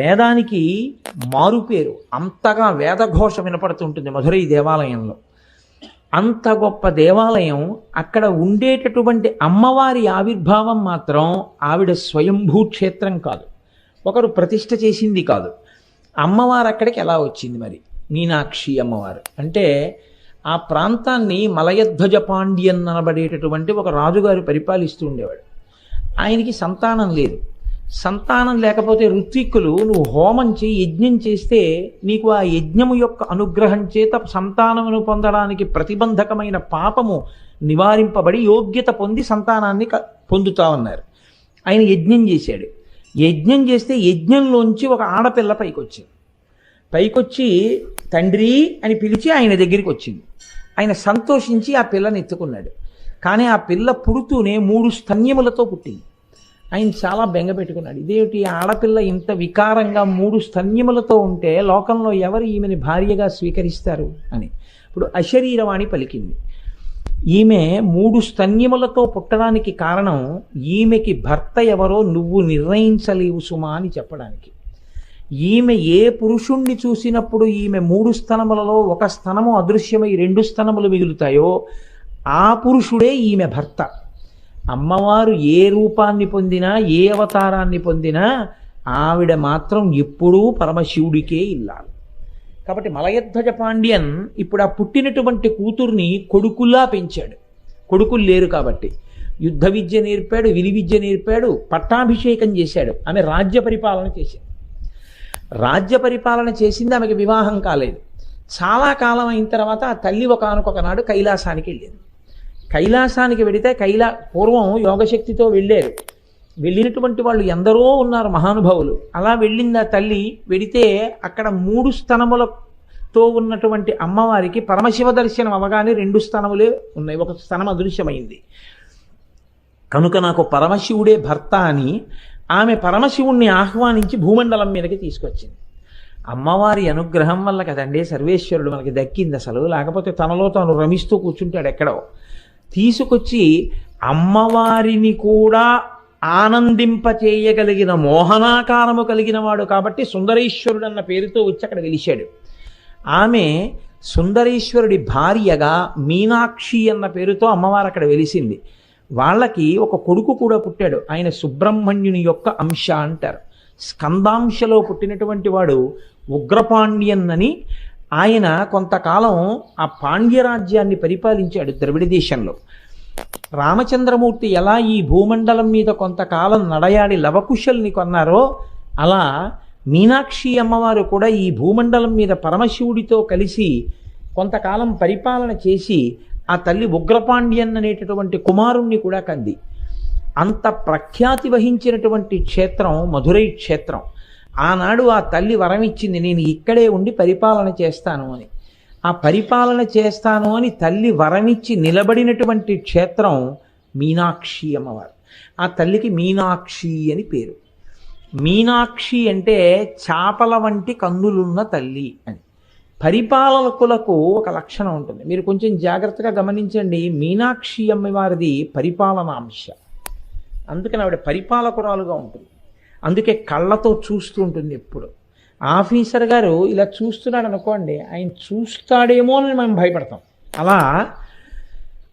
వేదానికి మారుపేరు. అంతగా వేదఘోష వినపడుతుంటుంది మధురై దేవాలయంలో. అంత గొప్ప దేవాలయం. అక్కడ ఉండేటటువంటి అమ్మవారి ఆవిర్భావం మాత్రం ఆవిడ స్వయంభూ క్షేత్రం కాదు, ఒకరు ప్రతిష్ఠ చేసింది కాదు. అమ్మవారు అక్కడికి ఎలా వచ్చింది మరి? మీనాక్షి అమ్మవారు అంటే ఆ ప్రాంతాన్ని మలయధ్వజ పాండ్యన్ అనబడేటటువంటి ఒక రాజుగారు పరిపాలిస్తూ ఉండేవాడు. ఆయనకి సంతానం లేదు. సంతానం లేకపోతే ఋత్విక్కులు నువ్వు హోమం చేయి, యజ్ఞం చేస్తే నీకు ఆ యజ్ఞము యొక్క అనుగ్రహం చేత సంతానమును పొందడానికి ప్రతిబంధకమైన పాపము నివారింపబడి యోగ్యత పొంది సంతానాన్ని పొందుతా ఉన్నారు. ఆయన యజ్ఞం చేశాడు. యజ్ఞం చేస్తే యజ్ఞంలోంచి ఒక ఆడపిల్ల పైకొచ్చి తండ్రి అని పిలిచి ఆయన దగ్గరికి వచ్చింది. ఆయన సంతోషించి ఆ పిల్లని ఎత్తుకున్నాడు. కానీ ఆ పిల్ల పుడుతూనే 3 స్తన్యములతో పుట్టింది. ఆయన చాలా బెంగ పెట్టుకున్నాడు. ఇదేమిటి ఆడపిల్ల ఇంత వికారంగా 3 స్తన్యములతో ఉంటే లోకంలో ఎవరు ఈమెని భార్యగా స్వీకరిస్తారు అని. ఇప్పుడు అశరీరవాణి పలికింది. ఈమె 3 స్తన్యములతో పుట్టడానికి కారణం ఈమెకి భర్త ఎవరో నువ్వు నిర్ణయించలేవు సుమా అని చెప్పడానికి. ఈమె ఏ పురుషుణ్ణి చూసినప్పుడు ఈమె 3 స్తనములలో ఒక స్తనము అదృశ్యమై 2 స్తనములు మిగులుతాయో ఆ పురుషుడే ఈమె భర్త. అమ్మవారు ఏ రూపాన్ని పొందినా, ఏ అవతారాన్ని పొందినా ఆవిడ మాత్రం ఎప్పుడూ పరమశివుడికే ఇల్లాలి. కాబట్టి మలయధ్వజ పాండ్యన్ ఇప్పుడు ఆ పుట్టినటువంటి కూతుర్ని కొడుకుల్లా పెంచాడు. కొడుకులు లేరు కాబట్టి యుద్ధ విద్య నేర్పాడు, విలువిద్య నేర్పాడు, పట్టాభిషేకం చేశాడు. ఆమె రాజ్య పరిపాలన చేశాడు. రాజ్య పరిపాలన చేసింది, ఆమెకి వివాహం కాలేదు. చాలా కాలం అయిన తర్వాత ఆ తల్లి ఒకానొకనాడు కైలాసానికి వెళ్ళింది. కైలాసానికి వెడితే పూర్వం యోగశక్తితో వెళ్ళారు. వెళ్ళినటువంటి వాళ్ళు ఎందరో ఉన్నారు మహానుభావులు. అలా వెళ్ళింది ఆ తల్లి. వెడితే అక్కడ 3 స్తనములతో ఉన్నటువంటి అమ్మవారికి పరమశివ దర్శనం అవగానే 2 స్తనములే ఉన్నాయి, ఒక స్తనం అదృశ్యమైంది. కనుక నాకు పరమశివుడే భర్త అని ఆమె పరమశివుణ్ణి ఆహ్వానించి భూమండలం మీదకి తీసుకొచ్చింది. అమ్మవారి అనుగ్రహం వల్ల కదండి సర్వేశ్వరుడు మనకి దక్కింది అసలు. లేకపోతే తనలో తాను రమిస్తూ కూర్చుంటాడు ఎక్కడో. తీసుకొచ్చి అమ్మవారిని కూడా ఆనందింపచేయగలిగిన మోహనాకారము కలిగిన వాడు కాబట్టి సుందరేశ్వరుడు అన్న పేరుతో వచ్చి అక్కడ వెలిశాడు. ఆమె సుందరేశ్వరుడి భార్యగా మీనాక్షి అన్న పేరుతో అమ్మవారు అక్కడ వెలిసింది. వాళ్ళకి ఒక కొడుకు కూడా పుట్టాడు. ఆయన సుబ్రహ్మణ్యుని యొక్క అంశ అంటారు. స్కందాంశలో పుట్టినటువంటి వాడు ఉగ్రపాండ్యన్ అని. ఆయన కొంతకాలం ఆ పాండ్యరాజ్యాన్ని పరిపాలించాడు ద్రవిడ దేశంలో. రామచంద్రమూర్తి ఎలా ఈ భూమండలం మీద కొంతకాలం నడయాడి లవకుశల్ని కొన్నారో అలా మీనాక్షి అమ్మవారు కూడా ఈ భూమండలం మీద పరమశివుడితో కలిసి కొంతకాలం పరిపాలన చేసి ఆ తల్లి ఉగ్రపాండ్యన్ అనేటటువంటి కుమారుణ్ణి కూడా కంది. అంత ప్రఖ్యాతి వహించినటువంటి క్షేత్రం మధురై క్షేత్రం. ఆనాడు ఆ తల్లి వరం ఇచ్చింది, నేను ఇక్కడే ఉండి పరిపాలన చేస్తాను అని. ఆ పరిపాలన చేస్తాను అని తల్లి వరమిచ్చి నిలబడినటువంటి క్షేత్రం మీనాక్షి అమ్మవారు. ఆ తల్లికి మీనాక్షి అని పేరు. మీనాక్షి అంటే చాపల వంటి కన్నులున్న తల్లి అని. పరిపాలకులకు ఒక లక్షణం ఉంటుంది, మీరు కొంచెం జాగ్రత్తగా గమనించండి. మీనాక్షి అమ్మవారిది పరిపాలనాంశ. అందుకని ఆవిడ పరిపాలకురాలుగా ఉంటుంది. అందుకే కళ్ళతో చూస్తూ ఉంటుంది ఎప్పుడు. ఆఫీసర్ గారు ఇలా చూస్తున్నాడు అనుకోండి, ఆయన చూస్తాడేమో అని మనం భయపడతాం. అలా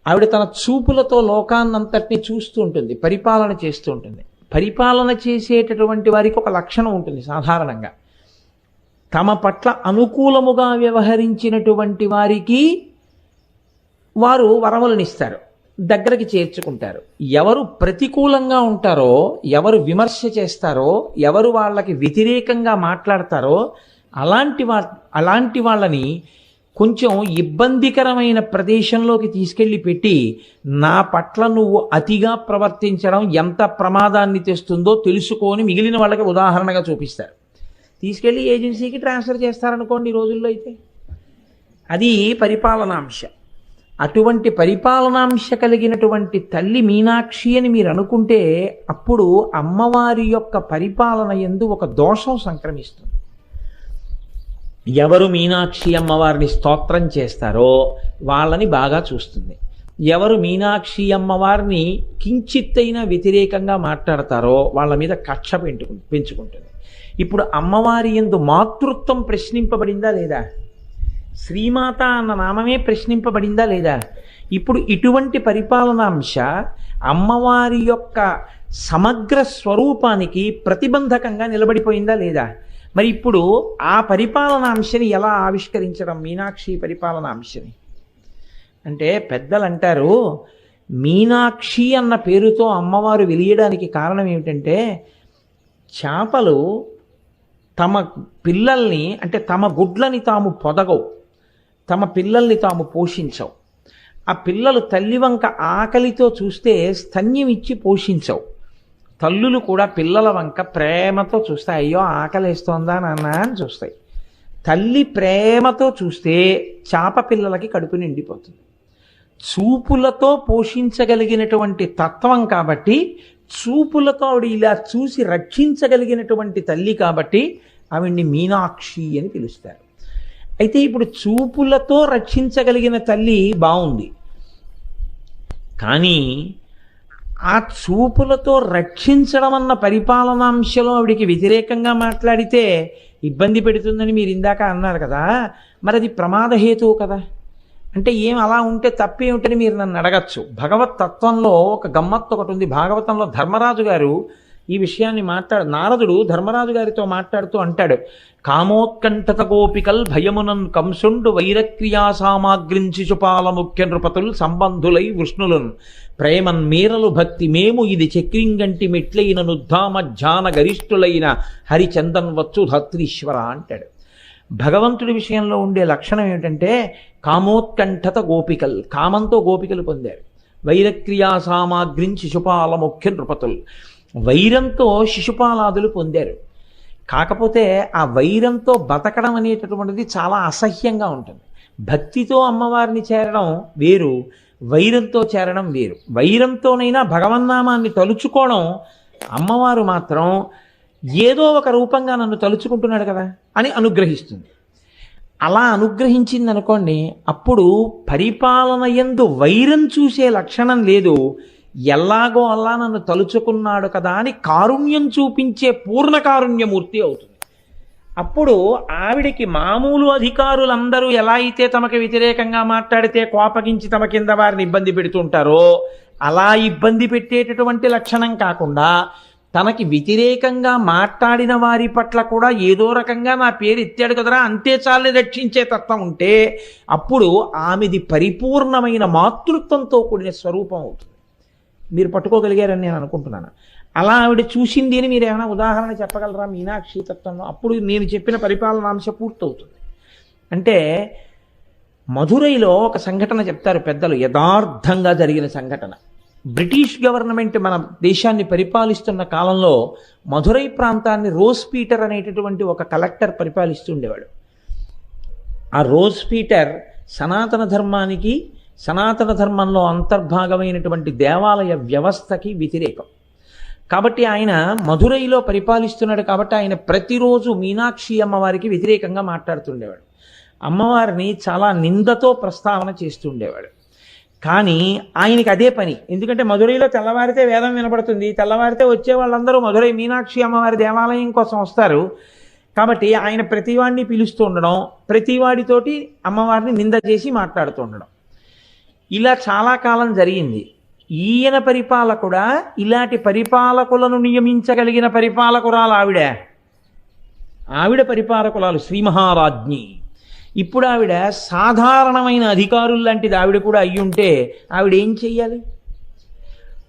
ఆవిడ తన చూపులతో లోకాన్నంతటినీ చూస్తూ ఉంటుంది, పరిపాలన చేస్తూ ఉంటుంది. పరిపాలన చేసేటటువంటి వారికి ఒక లక్షణం ఉంటుంది సాధారణంగా. తమ పట్ల అనుకూలముగా వ్యవహరించినటువంటి వారికి వారు వరములనిస్తారు, దగ్గరికి చేర్చుకుంటారు. ఎవరు ప్రతికూలంగా ఉంటారో, ఎవరు చేస్తారో, ఎవరు వాళ్ళకి వ్యతిరేకంగా మాట్లాడతారో అలాంటి వాళ్ళని కొంచెం ఇబ్బందికరమైన ప్రదేశంలోకి తీసుకెళ్ళి పెట్టి, నా పట్ల నువ్వు అతిగా ప్రవర్తించడం ఎంత ప్రమాదాన్ని తెస్తుందో తెలుసుకొని మిగిలిన వాళ్ళకి ఉదాహరణగా చూపిస్తారు. తీసుకెళ్ళి ఏజెన్సీకి ట్రాన్స్ఫర్ చేస్తారనుకోండి ఈ రోజుల్లో అయితే. అది పరిపాలనాంశ. అటువంటి పరిపాలనాంశ కలిగినటువంటి తల్లి మీనాక్షి అని మీరు అనుకుంటే అప్పుడు అమ్మవారి యొక్క పరిపాలన యందు ఒక దోషం సంక్రమిస్తుంది. ఎవరు మీనాక్షి అమ్మవారిని స్తోత్రం చేస్తారో వాళ్ళని బాగా చూస్తుంది. ఎవరు మీనాక్షి అమ్మవారిని కించిత్తైనా వ్యతిరేకంగా మాట్లాడతారో వాళ్ళ మీద కక్ష పెంచుకుంటుంది. ఇప్పుడు అమ్మవారి యందు మాతృత్వం ప్రశ్నింపబడిందా లేదా? శ్రీమాత అన్న నామమే ప్రశ్నింపబడిందా లేదా? ఇప్పుడు ఇటువంటి పరిపాలనాంశ అమ్మవారి యొక్క సమగ్ర స్వరూపానికి ప్రతిబంధకంగా నిలబడిపోయిందా లేదా? మరి ఇప్పుడు ఆ పరిపాలనాంశని ఎలా ఆవిష్కరించడం మీనాక్షి పరిపాలనాంశని అంటే పెద్దలు అంటారు, మీనాక్షి అన్న పేరుతో అమ్మవారు వెలియడానికి కారణం ఏమిటంటే చేపలు తమ పిల్లల్ని అంటే తమ గుడ్లని తాము పొదగవు, తమ పిల్లల్ని తాము పోషించవు. ఆ పిల్లలు తల్లి వంక ఆకలితో చూస్తే స్తన్యం ఇచ్చి పోషించవు. తల్లులు కూడా పిల్లల వంక ప్రేమతో చూస్తాయి, అయ్యో ఆకలిస్తోందా నాన్న అని చూస్తాయి. తల్లి ప్రేమతో చూస్తే చేప పిల్లలకి కడుపు నిండిపోతుంది. చూపులతో పోషించగలిగినటువంటి తత్వం కాబట్టి, చూపులతో ఆవిడ ఇలా చూసి రక్షించగలిగినటువంటి తల్లి కాబట్టి ఆవిడ్ని మీనాక్షి అని పిలుస్తారు. అయితే ఇప్పుడు చూపులతో రక్షించగలిగిన తల్లి బాగుంది, కానీ ఆ చూపులతో రక్షించడం అన్న పరిపాలనాంశలో ఆవిడికి వ్యతిరేకంగా మాట్లాడితే ఇబ్బంది పెడుతుందని మీరు ఇందాక అన్నారు కదా, మరి అది ప్రమాదహేతువు కదా. అంటే ఏం అలా ఉంటే తప్పేమిటని మీరు నన్ను అడగచ్చు. భగవత్ తత్వంలో ఒక గమ్మత్తు ఒకటి ఉంది. భాగవతంలో ధర్మరాజు గారు ఈ విషయాన్ని నారదుడు ధర్మరాజు గారితో మాట్లాడుతూ అంటాడు, కామోత్కంఠత గోపికల్ భయమునన్ కంసుండు వైరక్రియా సామాగ్రించి చుపాల ముఖ్య నృపతుల్ సంబంధులై వృష్ణులున్ ప్రేమన్ మీరలు భక్తి మేము ఇది చక్రింగంటి మెట్లైన నుద్ధామ ధ్యాన గరిష్ఠులైన హరిచందన్ వచ్చు ధత్రీశ్వర అంటాడు. భగవంతుడి విషయంలో ఉండే లక్షణం ఏమిటంటే కామోత్కంఠత గోపికల్, కామంతో గోపికలు పొందారు. వైరక్రియా సామాగ్రిం శిశుపాల ముఖ్య నృపతులు, వైరంతో శిశుపాలాదులు పొందారు. కాకపోతే ఆ వైరంతో బతకడం అనేటటువంటిది చాలా అసహ్యంగా ఉంటుంది. భక్తితో అమ్మవారిని చేరడం వేరు, వైరంతో చేరడం వేరు. వైరంతోనైనా భగవన్నామాన్ని తలుచుకోవడం, అమ్మవారు మాత్రం ఏదో ఒక రూపంగా నన్ను తలుచుకుంటున్నాడు కదా అని అనుగ్రహిస్తుంది. అలా అనుగ్రహించింది అనుకోండి, అప్పుడు పరిపాలన యందు వైరం చూసే లక్షణం లేదు, ఎలాగో అలా నన్ను తలుచుకున్నాడు కదా అని కారుణ్యం చూపించే పూర్ణ కారుణ్యమూర్తి అవుతుంది. అప్పుడు ఆవిడికి మామూలు అధికారులందరూ ఎలా అయితే తమకు వ్యతిరేకంగా మాట్లాడితే కోపగించి తమ కింద వారిని ఇబ్బంది పెడుతుంటారో అలా ఇబ్బంది పెట్టేటటువంటి లక్షణం కాకుండా, తనకి వ్యతిరేకంగా మాట్లాడిన వారి పట్ల కూడా ఏదో రకంగా నా పేరు ఎత్తాడు కదరా అంతే చాలని రక్షించే తత్వం ఉంటే అప్పుడు ఆమెది పరిపూర్ణమైన మాతృత్వంతో కూడిన స్వరూపం అవుతుంది. మీరు పట్టుకోగలిగారని నేను అనుకుంటున్నాను. అలా ఆవిడ చూసింది అని మీరు ఏమైనా ఉదాహరణ చెప్పగలరా మీనాక్షి తత్వంలో? అప్పుడు నేను చెప్పిన పరిపాలనాంశ పూర్తవుతుంది. అంటే మధురైలో ఒక సంఘటన చెప్తారు పెద్దలు, యథార్థంగా జరిగిన సంఘటన. బ్రిటిష్ గవర్నమెంట్ మన దేశాన్ని పరిపాలిస్తున్న కాలంలో మధురై ప్రాంతాన్ని రోజ్ పీటర్ అనేటటువంటి ఒక కలెక్టర్ పరిపాలిస్తుండేవాడు. ఆ రోజ్ పీటర్ సనాతన ధర్మానికి, సనాతన ధర్మంలో అంతర్భాగమైనటువంటి దేవాలయ వ్యవస్థకి వ్యతిరేకం. కాబట్టి ఆయన మధురైలో పరిపాలిస్తున్నాడు కాబట్టి ఆయన ప్రతిరోజు మీనాక్షి అమ్మవారికి వ్యతిరేకంగా మాట్లాడుతుండేవాడు. అమ్మవారిని చాలా నిందతో ప్రస్తావన చేస్తుండేవాడు. కానీ ఆయనకి అదే పని. ఎందుకంటే మధురైలో తెల్లవారితే వేదం వినపడుతుంది, తెల్లవారితే వచ్చే వాళ్ళందరూ మధురై మీనాక్షి అమ్మవారి దేవాలయం కోసం వస్తారు. కాబట్టి ఆయన ప్రతివాడిని పిలుస్తూ ఉండడం, ప్రతివాడితోటి అమ్మవారిని నింద చేసి మాట్లాడుతూ ఉండడం, ఇలా చాలా కాలం జరిగింది. ఈయన పరిపాలకుడా, ఇలాంటి పరిపాలకులను నియమించగలిగిన పరిపాలకురాలు ఆవిడ పరిపాలకురాలు శ్రీ మహారాజ్ఞి. ఇప్పుడు ఆవిడ సాధారణమైన అధికారులు లాంటిది ఆవిడ కూడా అయ్యుంటే ఆవిడ ఏం చెయ్యాలి?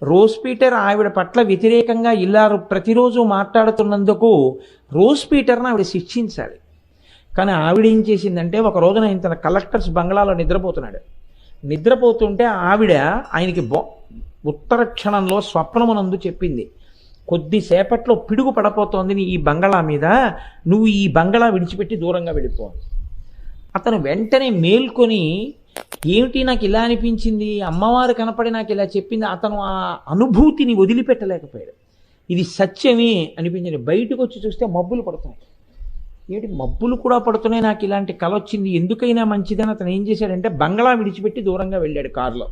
రోజ్ పీటర్ ఆవిడ పట్ల వ్యతిరేకంగా ఇలా ప్రతిరోజు మాట్లాడుతున్నందుకు రోజ్ పీటర్ని ఆవిడ శిక్షించాలి. కానీ ఆవిడ ఏం చేసిందంటే, ఒక రోజున ఇంత కలెక్టర్స్ బంగ్లాలో నిద్రపోతుంటే ఆవిడ ఆయనకి ఉత్తర క్షణంలో స్వప్నమునందు చెప్పింది, కొద్దిసేపట్లో పిడుగు పడపోతోంది ఈ బంగళా మీద, నువ్వు ఈ బంగళా విడిచిపెట్టి దూరంగా వెళ్ళిపోవాలి. అతను వెంటనే మేల్కొని, ఏమిటి నాకు ఇలా అనిపించింది, అమ్మవారు కనపడి నాకు ఇలా చెప్పింది. అతను ఆ అనుభూతిని వదిలిపెట్టలేకపోయాడు. ఇది సత్యమే అనిపించింది. బయటకు వచ్చి చూస్తే మబ్బులు పడుతున్నాయి. ఏమిటి మబ్బులు కూడా పడుతున్నాయి, నాకు ఇలాంటి కల వచ్చింది, ఎందుకైనా మంచిదని అతను ఏం చేశాడంటే బంగళా విడిచిపెట్టి దూరంగా వెళ్ళాడు కారులో.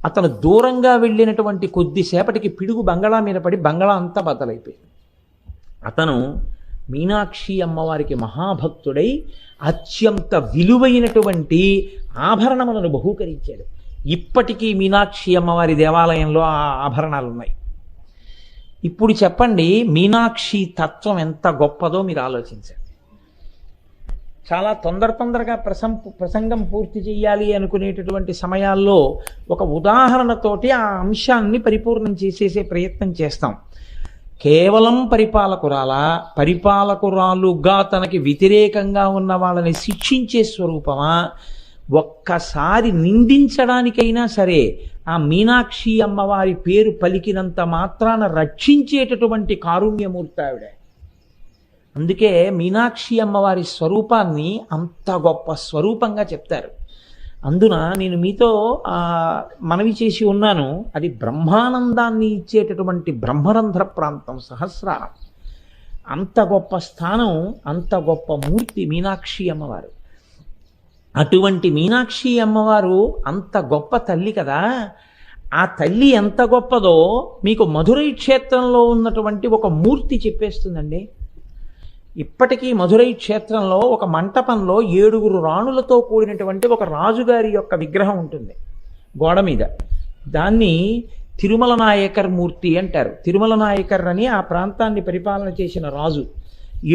అతను దూరంగా వెళ్ళినటువంటి కొద్దిసేపటికి పిడుగు బంగళా మీద పడి బంగళా అంతా బద్దలైపోయింది. అతను మీనాక్షి అమ్మవారికి మహాభక్తుడై అత్యంత విలువైనటువంటి ఆభరణములను బహూకరించాడు. ఇప్పటికీ మీనాక్షి అమ్మవారి దేవాలయంలో ఆ ఆభరణాలు ఉన్నాయి. ఇప్పుడు చెప్పండి, మీనాక్షి తత్వం ఎంత గొప్పదో మీరు ఆలోచించండి. చాలా తొందరగా ప్రసంగం పూర్తి చేయాలి అనుకునేటటువంటి సమయాల్లో ఒక ఉదాహరణతోటి ఆ అంశాన్ని పరిపూర్ణం చేసేసే ప్రయత్నం చేస్తాం. కేవలం పరిపాలకురాలుగా తనకి వ్యతిరేకంగా ఉన్న వాళ్ళని శిక్షించే స్వరూపమా, ఒక్కసారి నిందించడానికైనా సరే ఆ మీనాక్షి అమ్మవారి పేరు పలికినంత మాత్రాన రక్షించేటటువంటి కారుణ్యమూర్తి ఆవిడ. అందుకే మీనాక్షి అమ్మవారి స్వరూపాన్ని అంత గొప్ప స్వరూపంగా చెప్తారు. అందున నేను మీతో మనవి చేసి ఉన్నాను, అది బ్రహ్మానందాన్ని ఇచ్చేటటువంటి బ్రహ్మరంధ్ర ప్రాంతం సహస్రారం. అంత గొప్ప స్థానం, అంత గొప్ప మూర్తి మీనాక్షి అమ్మవారు. అటువంటి మీనాక్షి అమ్మవారు అంత గొప్ప తల్లి కదా. ఆ తల్లి ఎంత గొప్పదో మీకు మధురై క్షేత్రంలో ఉన్నటువంటి ఒక మూర్తి చెప్పేస్తుందండి. ఇప్పటికీ మధురై క్షేత్రంలో ఒక మంటపంలో 7 రాణులతో కూడినటువంటి ఒక రాజుగారి యొక్క విగ్రహం ఉంటుంది గోడ మీద. దాన్ని తిరుమల నాయకర్ మూర్తి అంటారు. తిరుమల నాయకర్ అని ఆ ప్రాంతాన్ని పరిపాలన చేసిన రాజు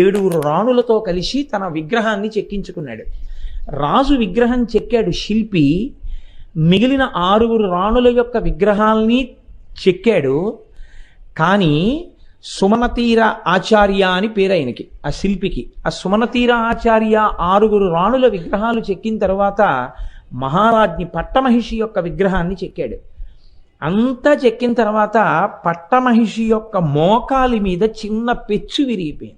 7 రాణులతో కలిసి తన విగ్రహాన్ని చెక్కించుకున్నాడు. రాజు విగ్రహం చెక్కాడు శిల్పి, మిగిలిన 6 రాణుల యొక్క విగ్రహాల్ని చెక్కాడు. కానీ సుమనతీర ఆచార్య అని పేరు ఆయనకి, ఆ శిల్పికి. ఆ సుమనతీర ఆచార్య 6 రాణుల విగ్రహాలు చెక్కిన తర్వాత మహారాజ్ఞి పట్టమహిషి యొక్క విగ్రహాన్ని చెక్కాడు. అంతా చెక్కిన తర్వాత పట్టమహిషి యొక్క మోకాలి మీద చిన్న పెచ్చు విరిగిపోయింది.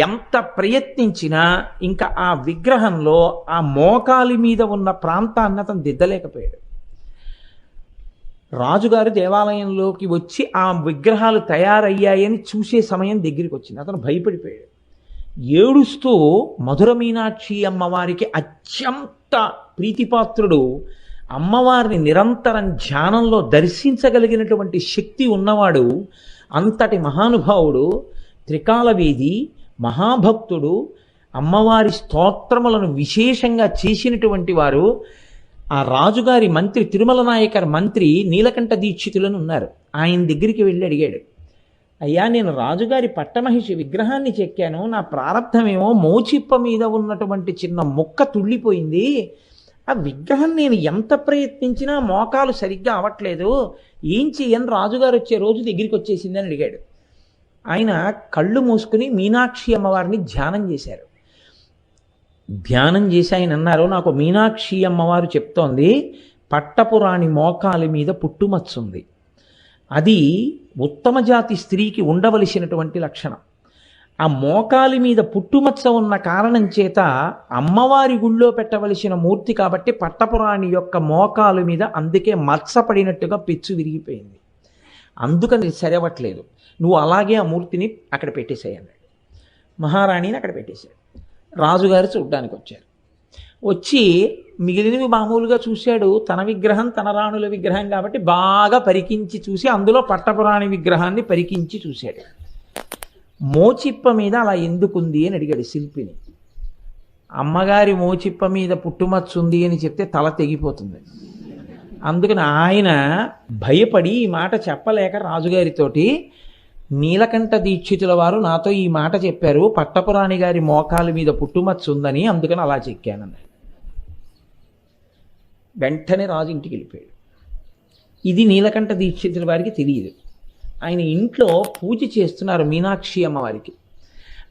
ఎంత ప్రయత్నించినా ఇంకా ఆ విగ్రహంలో ఆ మోకాలి మీద ఉన్న ప్రాంతాన్ని అతను దిద్దలేకపోయాడు. రాజుగారు దేవాలయంలోకి వచ్చి ఆ విగ్రహాలు తయారయ్యాయని చూసే సమయం దగ్గరికి వచ్చింది. అతను భయపడిపోయాడు. ఏడుస్తూ మధుర మీనాక్షి అమ్మవారికి అత్యంత ప్రీతిపాత్రుడు, అమ్మవారిని నిరంతరం ధ్యానంలో దర్శించగలిగినటువంటి శక్తి ఉన్నవాడు, అంతటి మహానుభావుడు, త్రికాలవేది, మహాభక్తుడు, అమ్మవారి స్తోత్రములను విశేషంగా చేసినటువంటి వారు. ఆ రాజుగారి మంత్రి, తిరుమల నాయకర్ మంత్రి నీలకంఠ దీక్షితులను ఉన్నారు. ఆయన దగ్గరికి వెళ్ళి అడిగాడు, అయ్యా నేను రాజుగారి పట్టమహిషి విగ్రహాన్ని చెక్కాను, నా ప్రారంధమేమో మోచిప్ప మీద ఉన్నటువంటి చిన్న ముక్క తుళ్ళిపోయింది, ఆ విగ్రహం నేను ఎంత ప్రయత్నించినా మోకాలు సరిగ్గా అవ్వట్లేదు, ఏం చెయ్యని రాజుగారు వచ్చే రోజు దగ్గరికి వచ్చేసిందని అడిగాడు. ఆయన కళ్ళు మూసుకుని మీనాక్షి అమ్మవారిని ధ్యానం చేశారు. ధ్యానం చేసి ఆయన అన్నారు, నాకు మీనాక్షి అమ్మవారు చెప్తోంది, పట్టపురాణి మోకాలి మీద పుట్టుమచ్చుంది, అది ఉత్తమ జాతి స్త్రీకి ఉండవలసినటువంటి లక్షణం. ఆ మోకాలి మీద పుట్టుమచ్చ ఉన్న కారణం చేత అమ్మవారి గుళ్ళో పెట్టవలసిన మూర్తి కాబట్టి పట్టపురాణి యొక్క మోకాలు మీద అందుకే మచ్చపడినట్టుగా పెచ్చు విరిగిపోయింది, అందుకని సరవట్లేదు, నువ్వు అలాగే ఆ మూర్తిని అక్కడ పెట్టేసేయన్నాడు. మహారాణిని అక్కడ పెట్టేశాడు. రాజుగారు చూడ్డానికి వచ్చారు. వచ్చి మిగిలినవి మామూలుగా చూశాడు. తన విగ్రహం తన రాణుల విగ్రహం కాబట్టి బాగా పరికించి చూసి అందులో పట్టపురాణి విగ్రహాన్ని పరికించి చూశాడు. మోచిప్ప మీద అలా ఎందుకుంది అని అడిగాడు శిల్పిని. అమ్మగారి మోచిప్ప మీద పుట్టుమచ్చుంది అని చెప్తే తల తెగిపోతుంది. అందుకని ఆయన భయపడి ఈ మాట చెప్పలేక రాజుగారితోటి, నీలకంఠ దీక్షితుల వారు నాతో ఈ మాట చెప్పారు, పట్టపురాణి గారి మోకాలు మీద పుట్టుమచ్చు ఉందని, అందుకని అలా చెక్కానన్నాడు. వెంటనే రాజు ఇంటికి వెళ్ళిపోయాడు. ఇది నీలకంఠ దీక్షితుల వారికి తెలియదు. ఆయన ఇంట్లో పూజ చేస్తున్నారు మీనాక్షి అమ్మవారికి.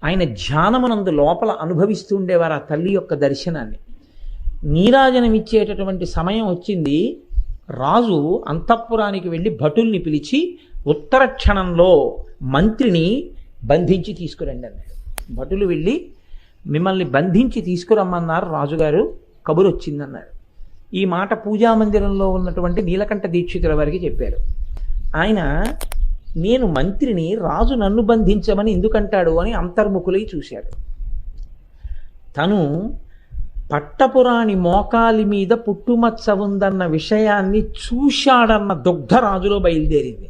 ఆయన ధ్యానమునందు లోపల అనుభవిస్తూ ఉండేవారు ఆ తల్లి యొక్క దర్శనాన్ని. నీరాజనం ఇచ్చేటటువంటి సమయం వచ్చింది. రాజు అంతఃపురానికి వెళ్ళి భటుల్ని పిలిచి ఉత్తర క్షణంలో మంత్రిని బంధించి తీసుకురండి అన్నాడు. భటులు వెళ్ళి మిమ్మల్ని బంధించి తీసుకురమ్మన్నారు రాజుగారు, కబురు వచ్చిందన్నారు. ఈ మాట పూజామందిరంలో ఉన్నటువంటి నీలకంఠ దీక్షితుల వారికి చెప్పారు. ఆయన, నేను మంత్రిని, రాజు నన్ను బంధించమని ఎందుకంటాడు అని అంతర్ముఖులై చూశాడు. తను పట్టపురాణి మోకాలి మీద పుట్టుమచ్చ ఉందన్న విషయాన్ని చూశాడన్న దుగ్ధ రాజులో బయలుదేరింది.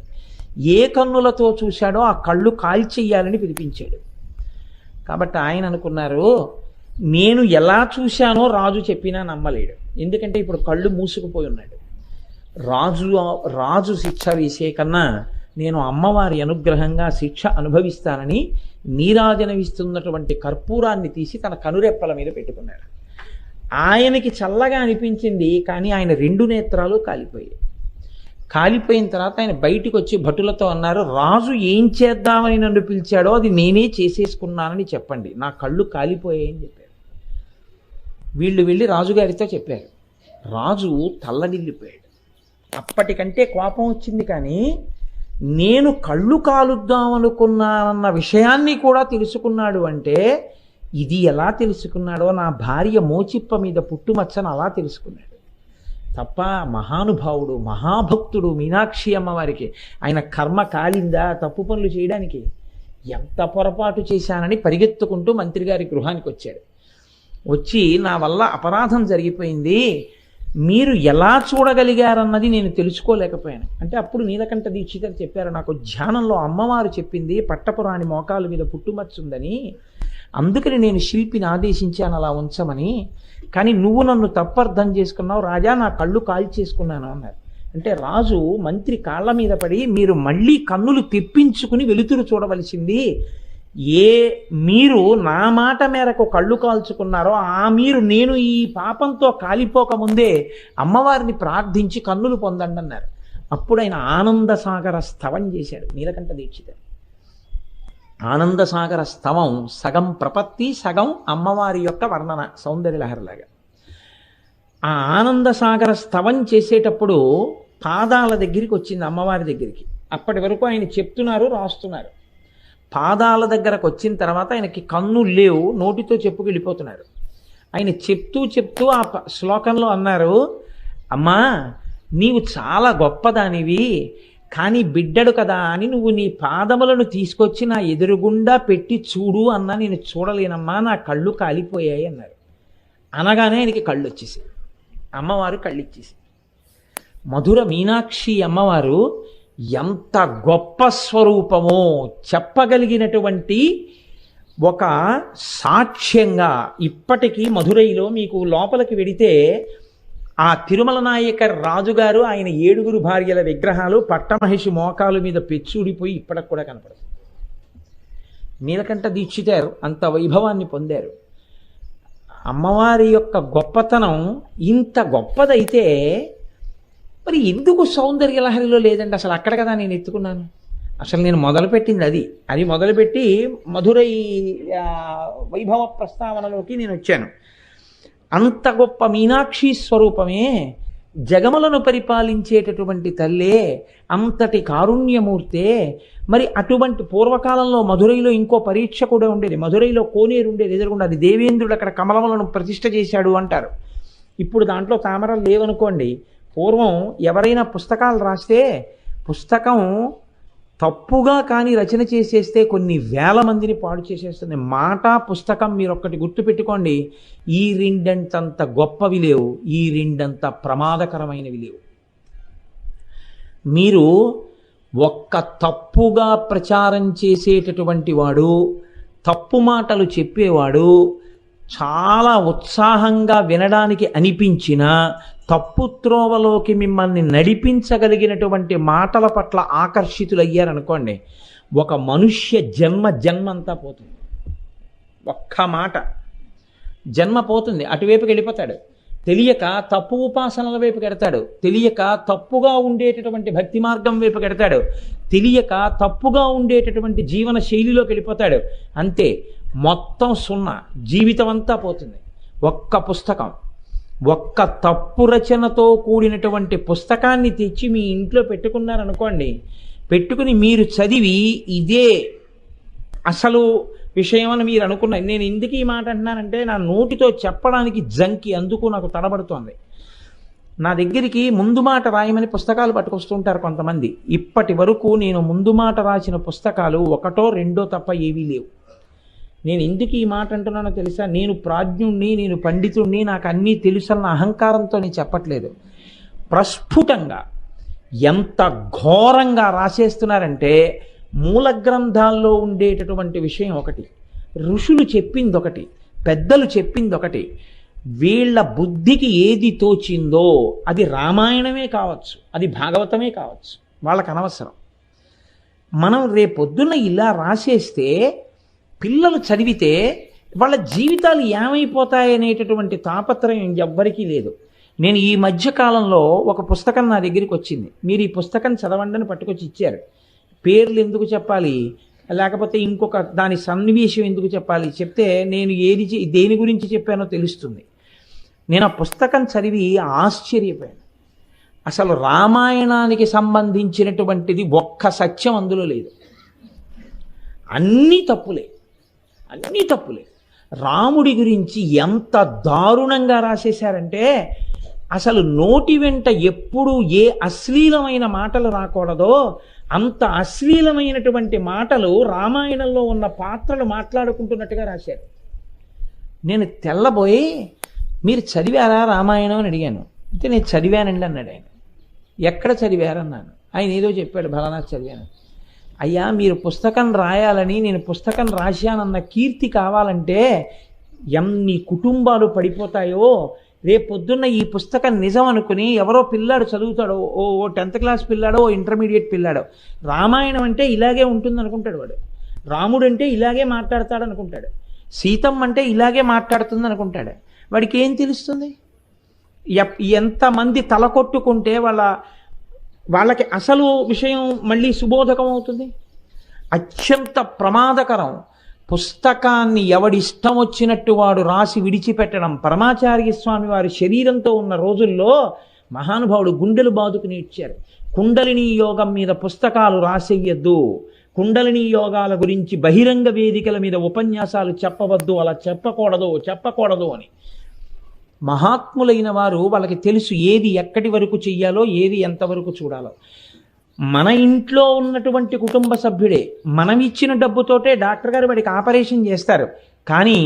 ఏ కన్నులతో చూశాడో ఆ కళ్ళు కాల్చెయ్యాలని పిలిపించాడు. కాబట్టి ఆయన అనుకున్నారు, నేను ఎలా చూశానో రాజు చెప్పినా నమ్మలేడు. ఎందుకంటే ఇప్పుడు కళ్ళు మూసుకుపోయి ఉన్నాడు. రాజు శిక్ష వేసే కన్నా నేను అమ్మవారి అనుగ్రహంగా శిక్ష అనుభవిస్తానని నీరాజనవిస్తున్నటువంటి కర్పూరాన్ని తీసి తన కనురెప్పల మీద పెట్టుకున్నాడు. ఆయనకి చల్లగా అనిపించింది, కానీ ఆయన 2 నేత్రాలు కాలిపోయాయి. కాలిపోయిన తర్వాత ఆయన బయటికి వచ్చి భటులతో అన్నారు, రాజు ఏం చేద్దామని నన్ను పిలిచాడో అది నేనే చేసేసుకున్నానని చెప్పండి, నా కళ్ళు కాలిపోయాయని చెప్పారు. వీళ్ళు వెళ్ళి రాజుగారితో చెప్పారు. రాజు తల్లడిల్లిపోయాడు. అప్పటికంటే కోపం వచ్చింది, కానీ నేను కళ్ళు కాలుద్దామనుకున్నానన్న విషయాన్ని కూడా తెలుసుకున్నాడు అంటే ఇది ఎలా తెలుసుకున్నాడో, నా భార్య మోచిప్ప మీద పుట్టుమచ్చను అలా తెలుసుకున్నాడు తప్ప. మహానుభావుడు, మహాభక్తుడు మీనాక్షి అమ్మవారికి. ఆయన కర్మ కాలిందా తప్పు పనులు చేయడానికి? ఎంత పొరపాటు చేశానని పరిగెత్తుకుంటూ మంత్రి గారి గృహానికి వచ్చాడు. వచ్చి నా వల్ల అపరాధం జరిగిపోయింది, మీరు ఎలా చూడగలిగారన్నది నేను తెలుసుకోలేకపోయాను అంటే, అప్పుడు నీలకంఠ దీక్షితర్ చెప్పారు, నాకు ధ్యానంలో అమ్మవారు చెప్పింది పట్టపురాణి మోకాల మీద పుట్టుమచ్చుందని, అందుకని నేను శిల్పిని ఆదేశించాను అలా ఉంచమని. కానీ నువ్వు నన్ను తప్పర్థం చేసుకున్నావు రాజా, నా కళ్ళు కాల్చేసుకున్నాను అన్నారు. అంటే రాజు మంత్రి కాళ్ళ మీద పడి, మీరు మళ్ళీ కన్నులు తెప్పించుకుని వెలుతురు చూడవలసింది, మీరు నా మాట మేరకు కళ్ళు కాల్చుకున్నారో ఆ మీరు నేను ఈ పాపంతో కాలిపోకముందే అమ్మవారిని ప్రార్థించి కన్నులు పొందండి అన్నారు. అప్పుడు ఆయన ఆనందసాగర స్తవం చేశాడు నీలకంఠ దీక్షితుడు. ఆనందసాగర స్తవం సగం ప్రపత్తి, సగం అమ్మవారి యొక్క వర్ణన, సౌందర్యలహరిలాగా. ఆ ఆనందసాగర స్తవం చేసేటప్పుడు పాదాల దగ్గరికి వచ్చింది, అమ్మవారి దగ్గరికి. అప్పటి వరకు ఆయన చెప్తున్నారు, రాస్తున్నారు. పాదాల దగ్గరకు వచ్చిన తర్వాత ఆయనకి కన్నులు లేవు, నోటితో చెప్పుకెళ్ళిపోతున్నారు. ఆయన చెప్తూ చెప్తూ ఆ శ్లోకంలో అన్నారు, అమ్మా నీవు చాలా గొప్పదానివి, కానీ బిడ్డడు కదా అని నువ్వు నీ పాదములను తీసుకొచ్చి నా ఎదురుగుండా పెట్టి చూడు అన్నా నేను చూడలేనమ్మా, నా కళ్ళు కాలిపోయాయి అన్నారు. అనగానే ఆయనకి కళ్ళు వచ్చేసి, అమ్మవారు కళ్ళు ఇచ్చేసి. మధుర మీనాక్షి అమ్మవారు ఎంత గొప్ప స్వరూపమో చెప్పగలిగినటువంటి ఒక సాక్ష్యంగా ఇప్పటికీ మధురైలో మీకు లోపలికి వెడితే ఆ తిరుమల నాయక రాజుగారు ఆయన 7 భార్యల విగ్రహాలు పట్టమహిషి మోకాలు మీద పెచ్చుడిపోయి ఇప్పటికి కూడా కనపడుతుంది. నీలకంఠ దీక్షితారు అంత వైభవాన్ని పొందారు. అమ్మవారి యొక్క గొప్పతనం ఇంత గొప్పదైతే మరి ఎందుకు సౌందర్యలహరిలో లేదండి? అసలు అక్కడ కదా నేను ఎత్తుకున్నాను. అసలు నేను మొదలుపెట్టింది అది మొదలుపెట్టి మధురై వైభవ ప్రస్తావనలోకి నేను వచ్చాను. అంత గొప్ప మీనాక్షి స్వరూపమే, జగములను పరిపాలించేటటువంటి తల్లే, అంతటి కారుణ్యమూర్తే. మరి అటువంటి పూర్వకాలంలో మధురైలో ఇంకో పరీక్ష కూడా ఉండేది. మధురైలో కోనేరు ఉండేది ఎదురుగుండా, అది దేవేంద్రుడు అక్కడ కమలములను ప్రతిష్ఠ చేశాడు అంటారు. ఇప్పుడు దాంట్లో తామరలు లేవనుకోండి. పూర్వం ఎవరైనా పుస్తకాలు రాస్తే పుస్తకం తప్పుగా కానీ రచన చేసేస్తే కొన్ని వేల మందిని పాడు చేసేస్తుంది. మాట పుస్తకం మీరు ఒక్కటి గుర్తుపెట్టుకోండి, ఈ రెండంతంత గొప్పవి లేవు, ఈ రెండంత ప్రమాదకరమైనవి లేవు. మీరు ఒక్క తప్పుగా ప్రచారం చేసేటటువంటి వాడు, తప్పు మాటలు చెప్పేవాడు, చాలా ఉత్సాహంగా వినడానికి అనిపించిన తప్పు త్రోవలోకి మిమ్మల్ని నడిపించగలిగినటువంటి మాటల పట్ల ఆకర్షితులయ్యారనుకోండి, ఒక మనుష్య జన్మంతా పోతుంది. ఒక్క మాట జన్మ పోతుంది, అటువైపుకి వెళ్ళిపోతాడు. తెలియక తప్పు ఉపాసనల వైపు కెడతాడు, తెలియక తప్పుగా ఉండేటటువంటి భక్తి మార్గం వైపు కెడతాడు, తెలియక తప్పుగా ఉండేటటువంటి జీవన శైలిలోకి వెళ్ళిపోతాడు. అంతే, మొత్తం సున్నా, జీవితం అంతా పోతుంది. ఒక్క పుస్తకం, ఒక్క తప్పు రచనతో కూడినటువంటి పుస్తకాన్ని తెచ్చి మీ ఇంట్లో పెట్టుకున్నారనుకోండి, పెట్టుకుని మీరు చదివి ఇదే అసలు విషయం అని మీరు అనుకున్నారు. నేను ఎందుకు ఈ మాట అంటున్నానంటే, నా నోటితో చెప్పడానికి జంకి, అందుకు నాకు తడబడుతోంది. నా దగ్గరికి ముందు మాట రాయమని పుస్తకాలు పట్టుకొస్తుంటారు కొంతమంది. ఇప్పటి వరకు నేను ముందు మాట రాసిన పుస్తకాలు 1, 2 తప్ప ఏవీ లేవు. నేను ఎందుకు ఈ మాట అంటున్నానో తెలుసా? నేను ప్రాజ్ఞుణ్ణి, నేను పండితుణ్ణి, నాకు అన్నీ తెలుసన్న అహంకారంతో నేను చెప్పట్లేదు. ప్రస్ఫుటంగా ఎంత ఘోరంగా రాసేస్తున్నారంటే, మూల గ్రంథాల్లో ఉండేటటువంటి విషయం ఒకటి, ఋషులు చెప్పింది ఒకటి, పెద్దలు చెప్పింది ఒకటి. వీళ్ళ బుద్ధికి ఏది తోచిందో అది రామాయణమే కావచ్చు, అది భాగవతమే కావచ్చు, వాళ్ళకి అనవసరం. మనం రేపొద్దున ఇలా రాసేస్తే పిల్లలు చదివితే వాళ్ళ జీవితాలు ఏమైపోతాయనేటటువంటి తాపత్రయం ఎవ్వరికీ లేదు. నేను ఈ మధ్యకాలంలో ఒక పుస్తకం నా దగ్గరికి వచ్చింది. మీరు ఈ పుస్తకం చదవండి అని పట్టుకొచ్చి ఇచ్చారు. పేర్లు ఎందుకు చెప్పాలి, లేకపోతే ఇంకొక దాని సన్నివేశం ఎందుకు చెప్పాలి, చెప్తే నేను దేని గురించి చెప్పానో తెలుస్తుంది. నేను ఆ పుస్తకం చదివి ఆశ్చర్యపోయాను. అసలు రామాయణానికి సంబంధించినటువంటిది ఒక్క సత్యం అందులో లేదు. అన్నీ తప్పులే, అన్నీ తప్పులే. రాముడి గురించి ఎంత దారుణంగా రాసేశారంటే అసలు నోటి వెంట ఎప్పుడు ఏ అశ్లీలమైన మాటలు రాకూడదో అంత అశ్లీలమైనటువంటి మాటలు రామాయణంలో ఉన్న పాత్రలు మాట్లాడుకుంటున్నట్టుగా రాశారు. నేను తెల్లబోయి, మీరు చదివారా రామాయణం అని అడిగాను. అంటే నేను చదివానండి అన్నాడు ఆయన. ఎక్కడ చదివారన్నాను. ఆయన ఏదో చెప్పాడు, బలానాథ్ చదివాను. అయ్యా, మీరు పుస్తకం రాయాలని నేను పుస్తకం రాశానన్న కీర్తి కావాలంటే ఎన్ని కుటుంబాలు పడిపోతాయో. రేపొద్దున్న ఈ పుస్తకం నిజం అనుకుని ఎవరో పిల్లాడు చదువుతాడో, ఓ 10th క్లాస్ పిల్లాడో, ఓ ఇంటర్మీడియట్ పిల్లాడో, రామాయణం అంటే ఇలాగే ఉంటుంది అనుకుంటాడు వాడు. రాముడు అంటే ఇలాగే మాట్లాడతాడు అనుకుంటాడు. సీతమ్మ అంటే ఇలాగే మాట్లాడుతుంది అనుకుంటాడు. వాడికి ఏం తెలుస్తుంది? ఎంతమంది తలకొట్టుకుంటే వాళ్ళకి అసలు విషయం మళ్ళీ సుబోధకం అవుతుంది. అత్యంత ప్రమాదకరం. పుస్తకాన్ని ఎవడిష్టం వచ్చినట్టు వాడు రాసి విడిచిపెట్టడం. పరమాచార్య స్వామి వారి శరీరంతో ఉన్న రోజుల్లో మహానుభావుడు గుండెలు బాదుకుని ఇచ్చారు. కుండలిని యోగం మీద పుస్తకాలు రాసేయద్దు, కుండలిని యోగాల గురించి బహిరంగ వేదికల మీద ఉపన్యాసాలు చెప్పవద్దు, అలా చెప్పకూడదు అని. మహాత్ములైన వారు వాళ్ళకి తెలుసు ఏది ఎక్కడి వరకు చెయ్యాలో, ఏది ఎంతవరకు చూడాలో. మన ఇంట్లో ఉన్నటువంటి కుటుంబ సభ్యుడే మనం ఇచ్చిన డబ్బుతోటే డాక్టర్ గారు వాడికి ఆపరేషన్ చేస్తారు. కానీ